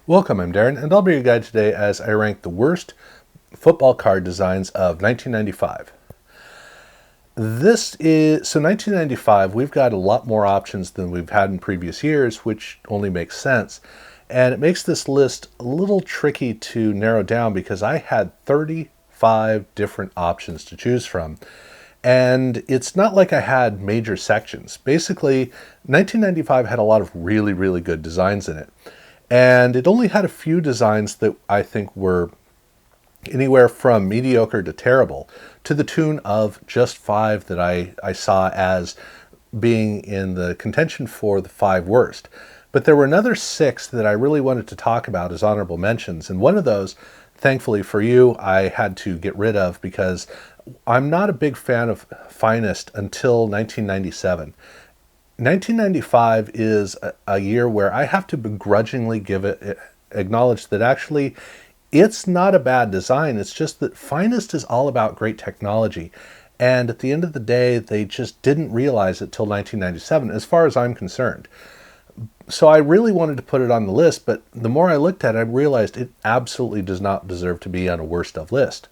Welcome, I'm Darren, and I'll be your guide today as I rank the worst football card designs of 1995. 1995, we've got a lot more options than we've had in previous years, which only makes sense. And it makes this list a little tricky to narrow down because I had 35 different options to choose from. And it's not like I had major sections. Basically, 1995 had a lot of really, really good designs in it. And it only had a few designs that I think were anywhere from mediocre to terrible, to the tune of just 5 that I saw as being in the contention for the 5 worst. But there were another 6 that I really wanted to talk about as honorable mentions. And one of those, thankfully for you, I had to get rid of because I'm not a big fan of Finest until 1997. 1995 is a year where I have to begrudgingly acknowledge that actually it's not a bad design. It's just that Finest is all about great technology. And at the end of the day, they just didn't realize it till 1997, as far as I'm concerned. So I really wanted to put it on the list, but the more I looked at it, I realized it absolutely does not deserve to be on a worst of list.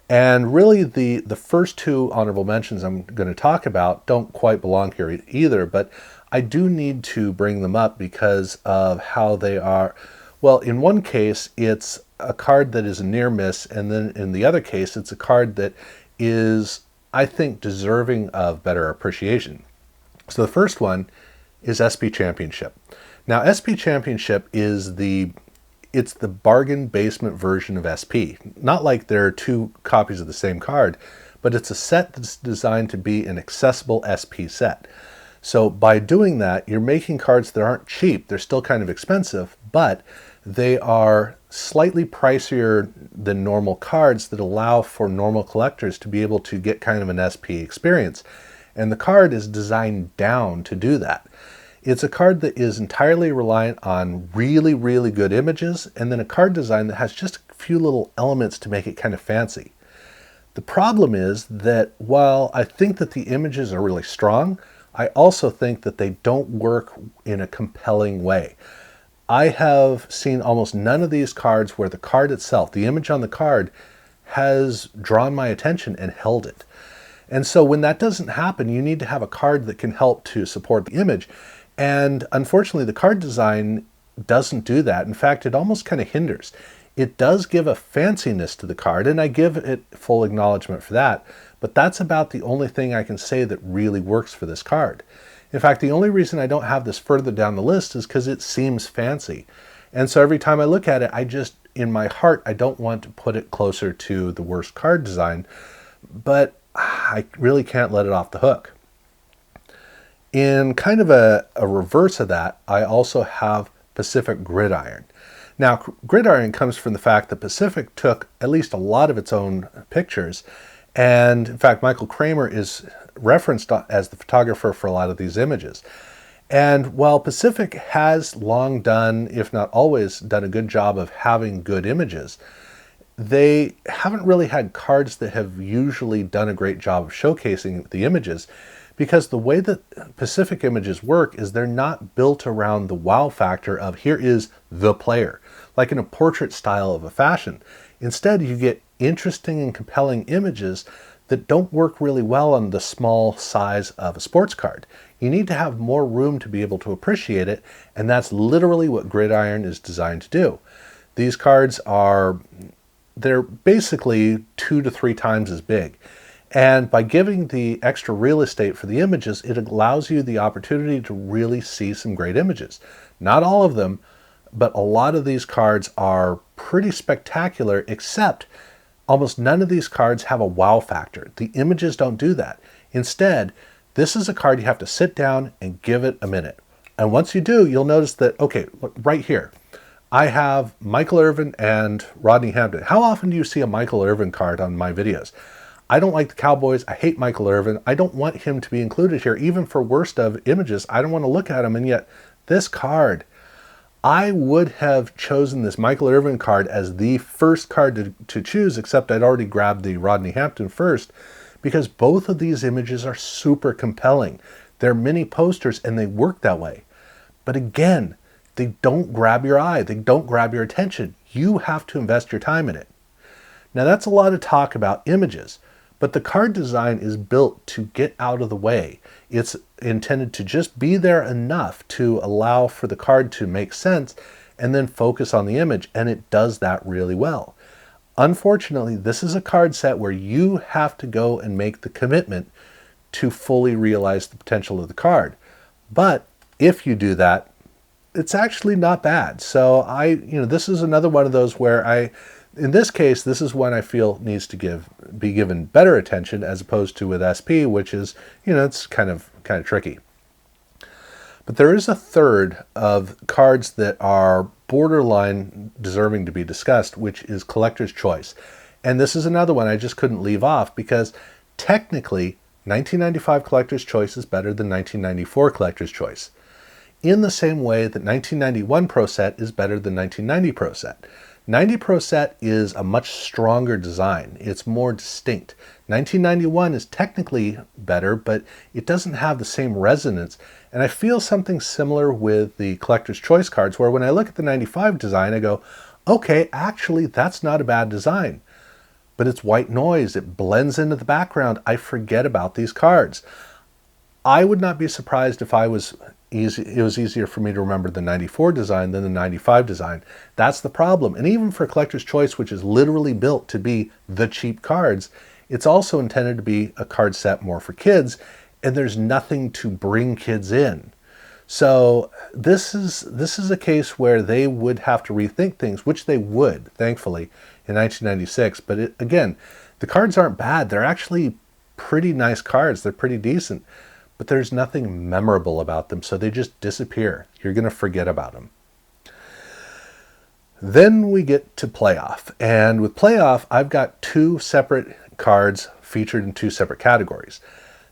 And really, the first 2 honorable mentions I'm going to talk about don't quite belong here either, but I do need to bring them up because of how they are. Well, in one case, it's a card that is a near miss, and then in the other case, it's a card that is, I think, deserving of better appreciation. So the first one is SP Championship. Now, SP Championship is it's the bargain basement version of SP. Not like there are 2 copies of the same card, but it's a set that's designed to be an accessible SP set. So by doing that, you're making cards that aren't cheap. They're still kind of expensive, but they are slightly pricier than normal cards that allow for normal collectors to be able to get kind of an SP experience. And the card is designed down to do that. It's a card that is entirely reliant on really, really good images, and then a card design that has just a few little elements to make it kind of fancy. The problem is that while I think that the images are really strong, I also think that they don't work in a compelling way. I have seen almost none of these cards where the card itself, the image on the card, has drawn my attention and held it. And so when that doesn't happen, you need to have a card that can help to support the image. And unfortunately, the card design doesn't do that. In fact, it almost kind of hinders. It does give a fanciness to the card, and I give it full acknowledgement for that, but that's about the only thing I can say that really works for this card. In fact, the only reason I don't have this further down the list is because it seems fancy. And so every time I look at it, in my heart, I don't want to put it closer to the worst card design, but I really can't let it off the hook. In kind of a reverse of that, I also have Pacific Gridiron. Now, Gridiron comes from the fact that Pacific took at least a lot of its own pictures, and in fact, Michael Kramer is referenced as the photographer for a lot of these images. And while Pacific has long done, if not always, done a good job of having good images, they haven't really had cards that have usually done a great job of showcasing the images, because the way that Pacific images work is they're not built around the wow factor of here is the player, like in a portrait style of a fashion. Instead, you get interesting and compelling images that don't work really well on the small size of a sports card. You need to have more room to be able to appreciate it, and that's literally what Gridiron is designed to do. These cards they're basically 2 to 3 times as big. And by giving the extra real estate for the images, it allows you the opportunity to really see some great images. Not all of them, but a lot of these cards are pretty spectacular, except almost none of these cards have a wow factor. The images don't do that. Instead, this is a card you have to sit down and give it a minute. And once you do, you'll notice that, okay, look, right here, I have Michael Irvin and Rodney Hampton. How often do you see a Michael Irvin card on my videos? I don't like the Cowboys. I hate Michael Irvin. I don't want him to be included here, even for worst of images. I don't want to look at him. And yet this card, I would have chosen this Michael Irvin card as the first card to choose, except I'd already grabbed the Rodney Hampton first, because both of these images are super compelling. They're mini posters and they work that way. But again, they don't grab your eye. They don't grab your attention. You have to invest your time in it. Now that's a lot of talk about images, but the card design is built to get out of the way. It's intended to just be there enough to allow for the card to make sense and then focus on the image, and it does that really well. Unfortunately, this is a card set where you have to go and make the commitment to fully realize the potential of the card. But if you do that, it's actually not bad. So this is another one of those where in this case, this is one I feel needs to be given better attention as opposed to with SP, which is, it's kind of tricky. But there is a third of cards that are borderline deserving to be discussed, which is Collector's Choice. And this is another one I just couldn't leave off because technically 1995 Collector's Choice is better than 1994 Collector's Choice, in the same way that 1991 Pro Set is better than 1990 Pro Set. 90 Pro Set is a much stronger design. It's more distinct. 1991 is technically better, but it doesn't have the same resonance. And I feel something similar with the Collector's Choice cards, where when I look at the 95 design, I go, okay, actually, that's not a bad design. But it's white noise. It blends into the background. I forget about these cards. I would not be surprised if it was easier for me to remember the 94 design than the 95 design. That's the problem. And even for Collector's Choice, which is literally built to be the cheap cards, it's also intended to be a card set more for kids, and there's nothing to bring kids in. So this is a case where they would have to rethink things, which they would, thankfully, in 1996. But again, the cards aren't bad. They're actually pretty nice cards. They're pretty decent. But there's nothing memorable about them, so they just disappear. You're going to forget about them. Then we get to Playoff. And with Playoff, I've got two separate cards featured in two separate categories.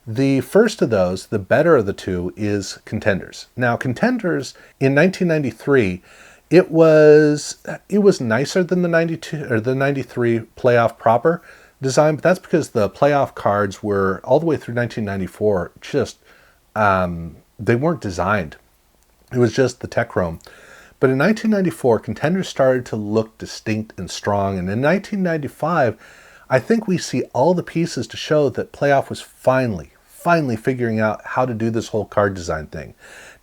The first of those, the better of the two, is Contenders. Now, Contenders in 1993, it was nicer than the 92 or the 93 Playoff proper design, but that's because the Playoff cards were all the way through 1994 just they weren't designed. It was just the Techchrome. But in 1994, Contenders started to look distinct and strong, and in 1995, I think we see all the pieces to show that Playoff was finally figuring out how to do this whole card design thing.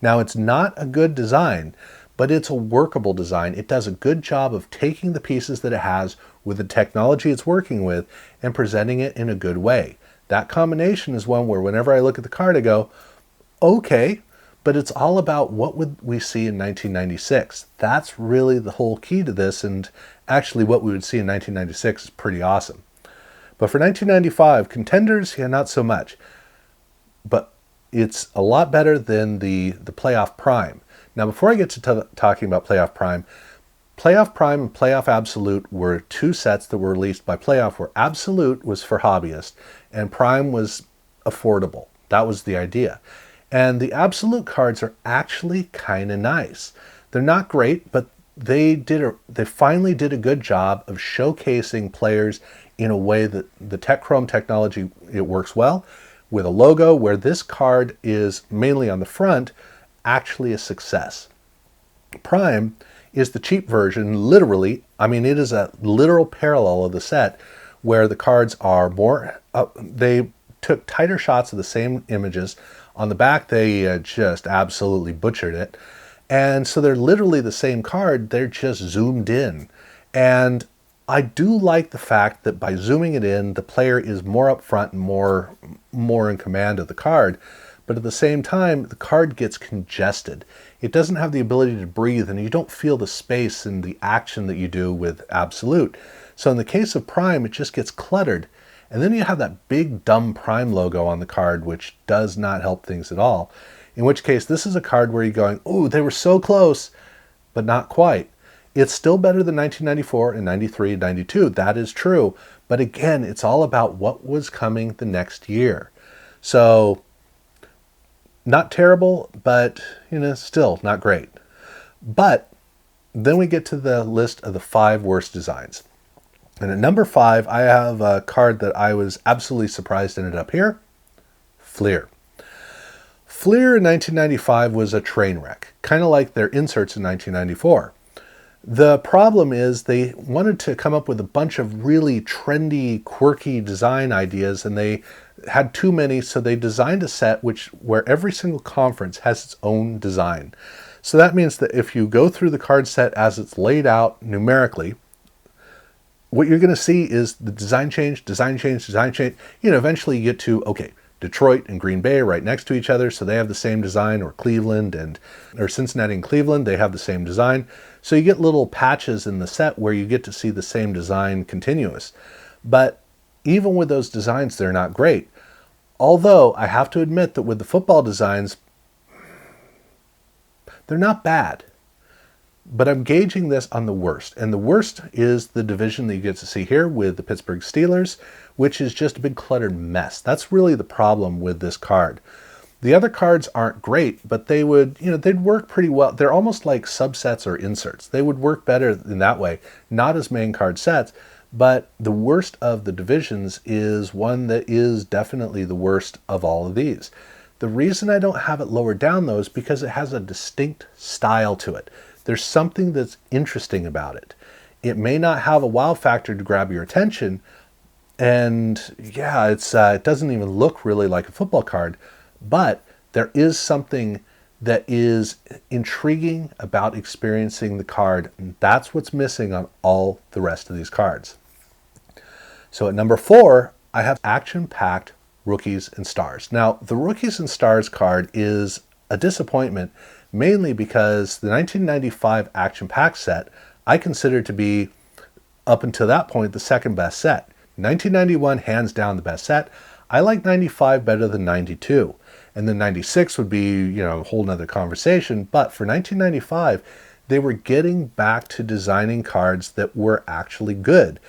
Now, it's not a good design, but it's a workable design. It does a good job of taking the pieces that it has with the technology it's working with and presenting it in a good way. That combination is one where whenever I look at the card, I go, okay, but it's all about what would we see in 1996. That's really the whole key to this, and actually what we would see in 1996 is pretty awesome. But for 1995, Contenders, not so much. But it's a lot better than the Playoff Prime. Now, before I get to talking about Playoff Prime and Playoff Absolute were two sets that were released by Playoff, where Absolute was for hobbyists and Prime was affordable. That was the idea. And the Absolute cards are actually kind of nice. They're not great, but they finally did a good job of showcasing players in a way that the Techchrome technology, it works well, with a logo where this card is mainly on the front, actually a success. Prime is the cheap version, literally. I mean, it is a literal parallel of the set where the cards are more, they took tighter shots of the same images. On the back, they just absolutely butchered it. And so they're literally the same card, they're just zoomed in. And I do like the fact that by zooming it in, the player is more up front and more in command of the card. But at the same time, the card gets congested. It doesn't have the ability to breathe, and you don't feel the space and the action that you do with Absolute. So in the case of Prime, it just gets cluttered. And then you have that big dumb Prime logo on the card, which does not help things at all. In which case, this is a card where you're going, ooh, they were so close, but not quite. It's still better than 1994 and 93 and 92. That is true. But again, it's all about what was coming the next year. So not terrible, but still not great. But then we get to the list of the 5 worst designs. And at number 5, I have a card that I was absolutely surprised ended up here. Fleer. Fleer in 1995 was a train wreck, kind of like their inserts in 1994. The problem is they wanted to come up with a bunch of really trendy, quirky design ideas, and they had too many, so they designed a set where every single conference has its own design. So that means that if you go through the card set as it's laid out numerically, what you're going to see is the design change, design change, design change. Eventually you get to, okay, Detroit and Green Bay are right next to each other, so they have the same design, or Cincinnati and Cleveland, they have the same design. So you get little patches in the set where you get to see the same design continuous. But even with those designs, they're not great. Although I have to admit that with the football designs, they're not bad. But I'm gauging this on the worst. And the worst is the division that you get to see here with the Pittsburgh Steelers, which is just a big cluttered mess. That's really the problem with this card. The other cards aren't great, but they'd work pretty well. They're almost like subsets or inserts. They would work better in that way, not as main card sets. But the worst of the divisions is one that is definitely the worst of all of these. The reason I don't have it lower down, though, is because it has a distinct style to it. There's something that's interesting about it. It may not have a wow factor to grab your attention, and yeah, it doesn't even look really like a football card, but there is something that is intriguing about experiencing the card, and that's what's missing on all the rest of these cards. So at number 4, I have action-packed Rookies and Stars. Now, the Rookies and Stars card is a disappointment, mainly because the 1995 Action Pack set I consider to be, up until that point, the second best set. 1991, hands down the best set. I like 95 better than 92. And then 96 would be, a whole nother conversation. But for 1995, they were getting back to designing cards that were actually good.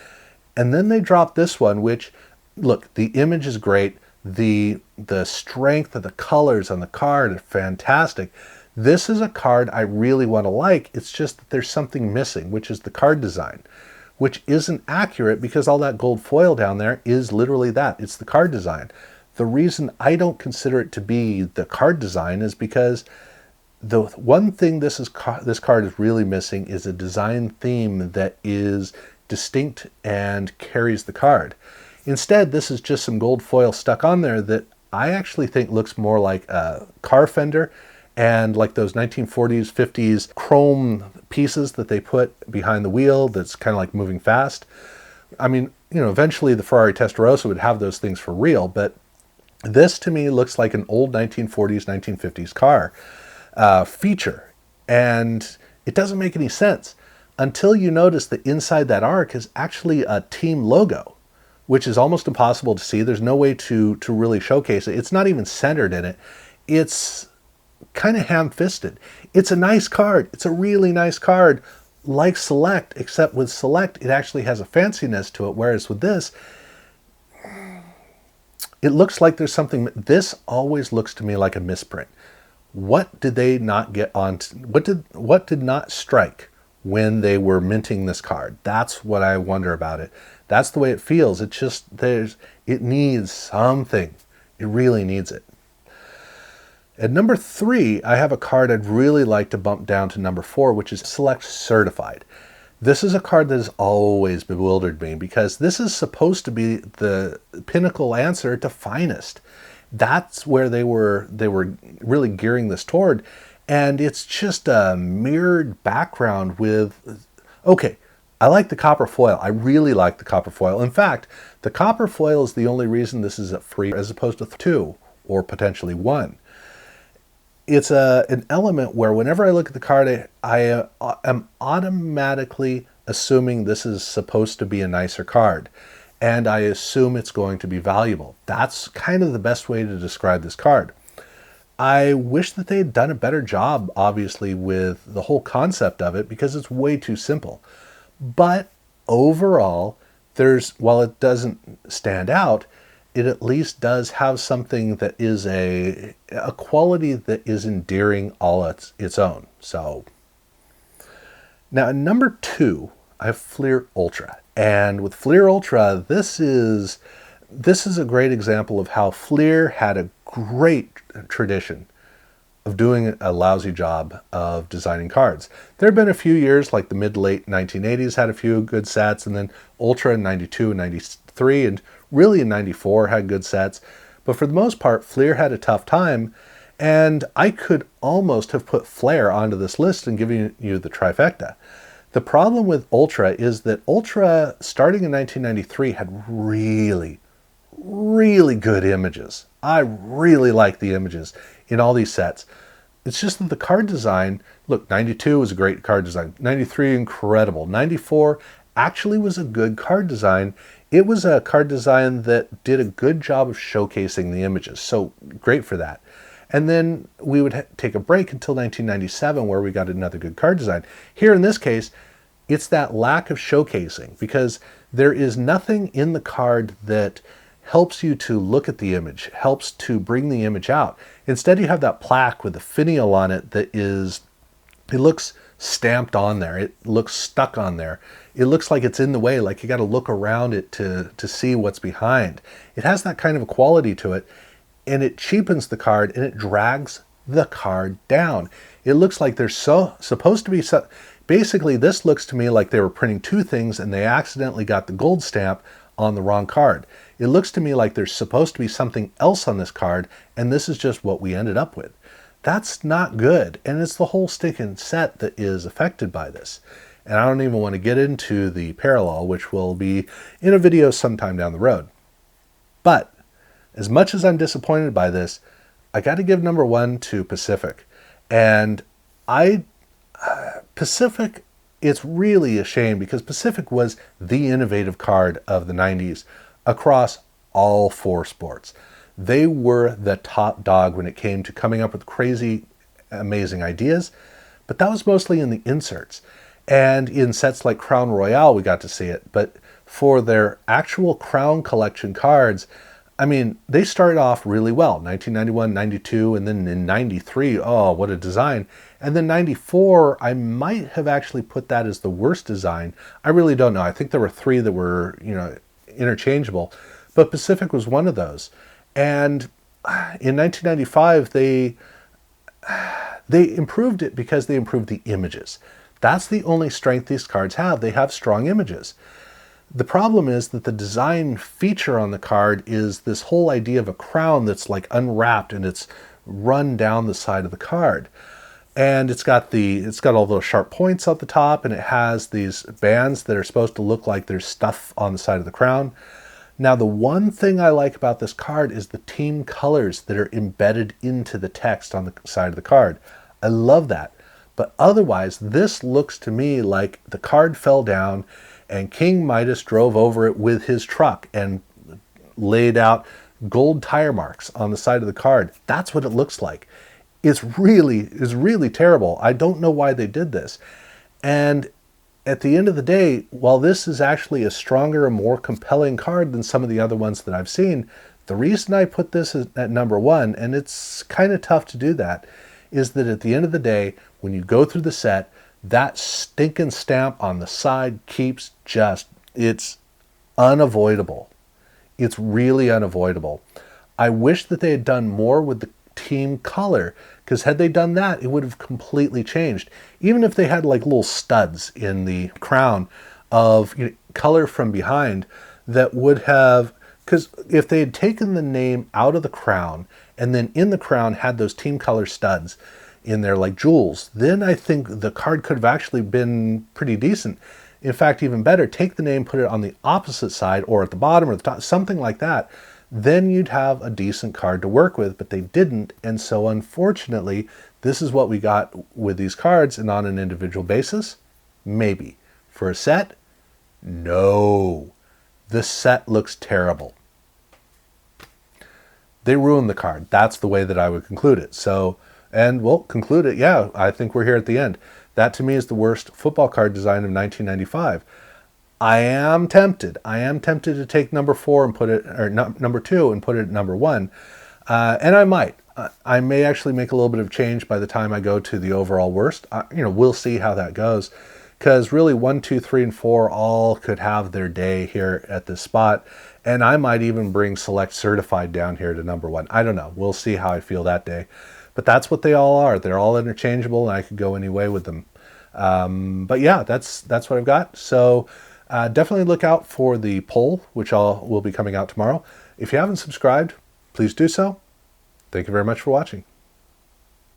And then they dropped this one, which, look, the image is great. The strength of the colors on the card are fantastic. This is a card I really want to like. It's just that there's something missing, which is the card design, which isn't accurate because all that gold foil down there is literally that. It's the card design. The reason I don't consider it to be the card design is because the one thing this card is really missing is a design theme that is distinct and carries the card. Instead, this is just some gold foil stuck on there that I actually think looks more like a car fender and like those 1940s, 50s chrome pieces that they put behind the wheel that's kind of like moving fast. I mean, eventually the Ferrari Testarossa would have those things for real, but this to me looks like an old 1940s, 1950s car feature. And it doesn't make any sense until you notice that inside that arc is actually a team logo, which is almost impossible to see. There's no way to really showcase it. It's not even centered in it. It's kind of ham-fisted. It's a nice card. It's a really nice card, like Select, except with Select, it actually has a fanciness to it, whereas with this, it looks like there's something. This always looks to me like a misprint. What did they not get on? What did not strike when they were minting this card? That's what I wonder about it. That's the way it feels. It needs something. It really needs it. At number 3, I have a card I'd really like to bump down to number 4, which is Select Certified. This is a card that has always bewildered me because this is supposed to be the pinnacle answer to Finest. That's where they were really gearing this toward, and it's just a mirrored background with, okay, I like the copper foil. I really like the copper foil. In fact, the copper foil is the only reason this is at free as opposed to 2 or potentially 1. It's an element where whenever I look at the card, I am automatically assuming this is supposed to be a nicer card. And I assume it's going to be valuable. That's kind of the best way to describe this card. I wish that they had done a better job, obviously, with the whole concept of it because it's way too simple. But overall, while it doesn't stand out, it at least does have something that is a quality that is endearing all its own. So now at number 2, I have Fleer Ultra. And with Fleer Ultra, this is a great example of how Fleer had a great tradition of doing a lousy job of designing cards. There have been a few years, like the mid to late 1980s had a few good sets, and then Ultra in 92 and 93, and really in 94 had good sets. But for the most part, Fleer had a tough time, and I could almost have put Flair onto this list and given you the trifecta. The problem with Ultra is that Ultra, starting in 1993, had really, really good images. I really like the images in all these sets. It's just that the card design, look, 92 was a great card design. 93, incredible. 94 actually was a good card design. It was a card design that did a good job of showcasing the images. So great for that. And then we would take a break until 1997 where we got another good card design. Here in this case, it's that lack of showcasing, because there is nothing in the card that helps you to look at the image, helps to bring the image out. Instead, you have that plaque with a finial on it that is, it looks stamped on there. It looks stuck on there. It looks like it's in the way, like you got to look around it to see what's behind. It has that kind of a quality to it, and it cheapens the card and it drags the card down. It looks like there's supposed to be basically this looks to me like they were printing two things and they accidentally got the gold stamp on the wrong card. It looks to me like there's supposed to be something else on this card, and this is just what we ended up with. That's not good, and it's the whole stinking set that is affected by this. And I don't even want to get into the parallel, which will be in a video sometime down the road. But as much as I'm disappointed by this, I got to give number one to Pacific. And Pacific, it's really a shame because Pacific was the innovative card of the 90s across all four sports. They were the top dog when it came to coming up with crazy, amazing ideas, but that was mostly in the inserts. And in sets like Crown Royale, we got to see it. But for their actual Crown collection cards, I mean, they started off really well. 1991, 92, and then in 93, oh, what a design. And then 94, I might have actually put that as the worst design. I really don't know. I think there were three that were, interchangeable. But Pacific was one of those. And in 1995, they improved it because they improved the images. That's the only strength these cards have. They have strong images. The problem is that the design feature on the card is this whole idea of a crown that's like unwrapped and it's run down the side of the card. And it's got all those sharp points at the top, and it has these bands that are supposed to look like there's stuff on the side of the crown. Now, the one thing I like about this card is the team colors that are embedded into the text on the side of the card. I love that. But otherwise, this looks to me like the card fell down and King Midas drove over it with his truck and laid out gold tire marks on the side of the card. That's what it looks like. It's really terrible. I don't know why they did this. And at the end of the day, while this is actually a stronger and more compelling card than some of the other ones that I've seen, the reason I put this at number one, and it's kind of tough to do that, is that at the end of the day, when you go through the set, that stinking stamp on the side keeps it's unavoidable. It's really unavoidable. I wish that they had done more with the team color, because had they done that, it would have completely changed. Even if they had like little studs in the crown of color from behind, that would have, because if they had taken the name out of the crown and then in the crown had those team color studs in there like jewels, then I think the card could have actually been pretty decent. In fact, even better, take the name, put it on the opposite side or at the bottom or the top, something like that. Then you'd have a decent card to work with, but they didn't. And so unfortunately, this is what we got with these cards. And on an individual basis, maybe. For a set, no. The set looks terrible. They ruined the card. That's the way that I would conclude it. So, and we'll conclude it. Yeah, I think we're here at the end. That to me is the worst football card design of 1995. I am tempted to take number four and put it, or number two and put it at number one. And I might. I may actually make a little bit of change by the time I go to the overall worst. We'll see how that goes. Because really 1, 2, 3, and 4 all could have their day here at this spot. And I might even bring Select Certified down here to number one. I don't know. We'll see how I feel that day. But that's what they all are. They're all interchangeable, and I could go any way with them. But yeah, that's what I've got. So definitely look out for the poll, which will be coming out tomorrow. If you haven't subscribed, please do so. Thank you very much for watching.